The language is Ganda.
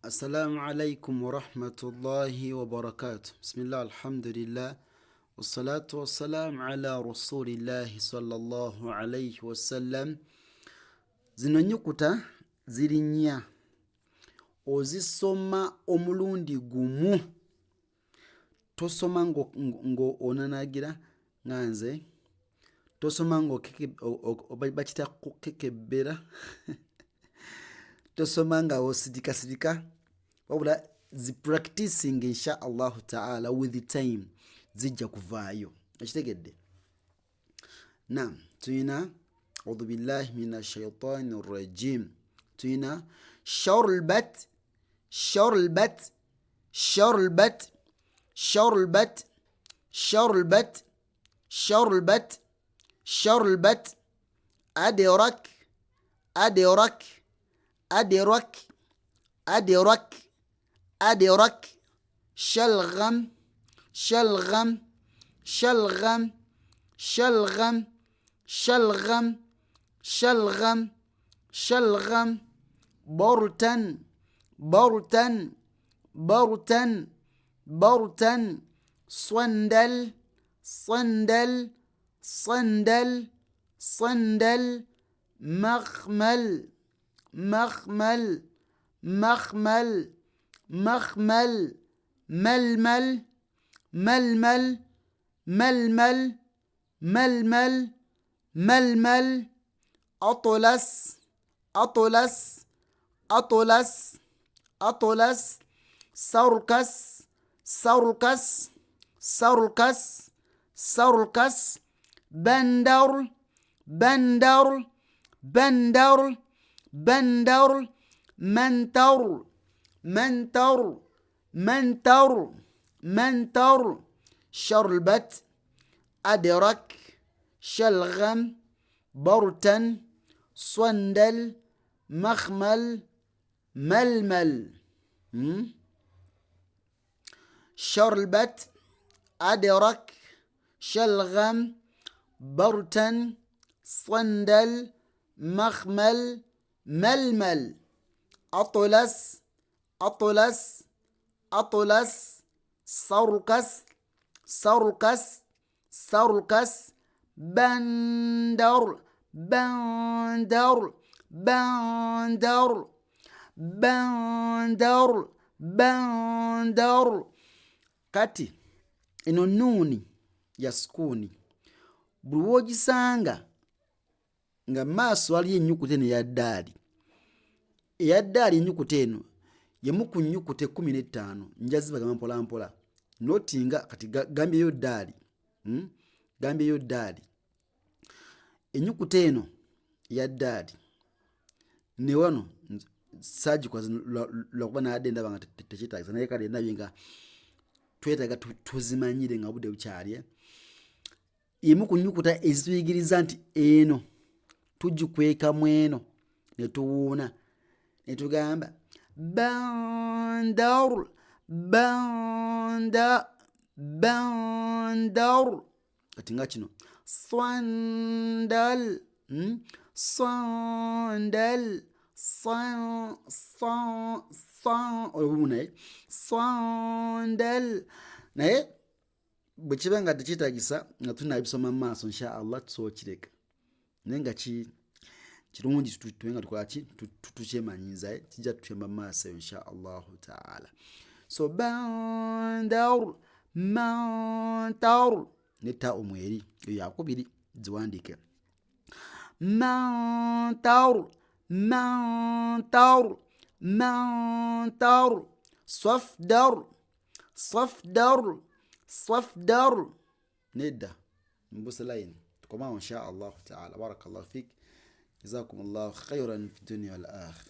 السلام عليكم ورحمة الله وبركاته. بسم الله الحمد لله والصلاة والسلام على رسول الله صلى الله عليه وسلم. Zino nnyukuta ziri nnya, ozisoma omulundi gumu, tosoma ng'onanagira nga nze, tosoma bakita kukekebbera tosoma nga osidikasirika, wabula zipracticing insha allahu taala with the time zijja kuvaayo. Ekitegedde? Naam, tuyina audhu billahi mina shaitani rajim. Tuyina shorbat, shorbat, shorbat, shorbat, shorbat, shorbat, shorbat, adrak, adrak, adrak, adrak, adrak, shalgham, shalgham, shalgham, shalgham, shalgham, shalgham, shalgham, bortan, bortan, bortan, bortan, swandal, swandal, swandal, swandal, makhmal, makhmal, makhmal, makhmal, malmal, malmal, malmal, malmal, malmal, atlas, atlas, atlas, atlas, sarkas, sarkas, sarkas, sarkas, bandar, bandar, bandar, bandar, mantar, mantar, mantar, mantar, sharbat, adrak, shalgham, bortan, swandal, makhmal, malmal. Sharbat, adrak, shalgham, bortan, swandal, makhmal, malmal, atlas, atlas, atlas, sarkas, sarkas, sarkas, bandar, bandar, bandar, bandar, bandar. Kati eno nuuni ya sukuuni buli w'ogisanga nga maaso waliyo ennyukuta eno eya ddaali. Eya ddaali ennyukuta eno yemu ku nnyukuta 15 njazibagamba mpola mpola. Notinga kati gambyeyo ddaali, gambyeyo ddaali. Ennyukuta eno eya ddaali ne wano saagikoze lwakuba naadde ndaba nga tekyetaagisa, naye kale ndabye nga twetaaga tuzimanyire nga budde bukyali. Emu ku nnyukuta ezituyigiriza nti eno tugikwekamu eno ne tuwuuna ne tugamba bandar, banda, bandar. Kati nga kino swandal, swandal, naye swandal. Naye bwe kiba nga tekyetaagisa nga tunaabisoma mu maaso insha allah tusookireka, naye nga kirungi tube nga tukolaki tukyemanyiiza, kijja tutuyamba mu maaso eyo insha allahu taala. So bandar, mantar ne ta omweri eyo yakubiri ziwandiike. Mantar, mantar, mantar, safdar, safdar, safdar. Nedda mbuse line tukomawo insha allahu taala. Barakallahu fik, jazakumullahu khairan fi dunya wal akhirah.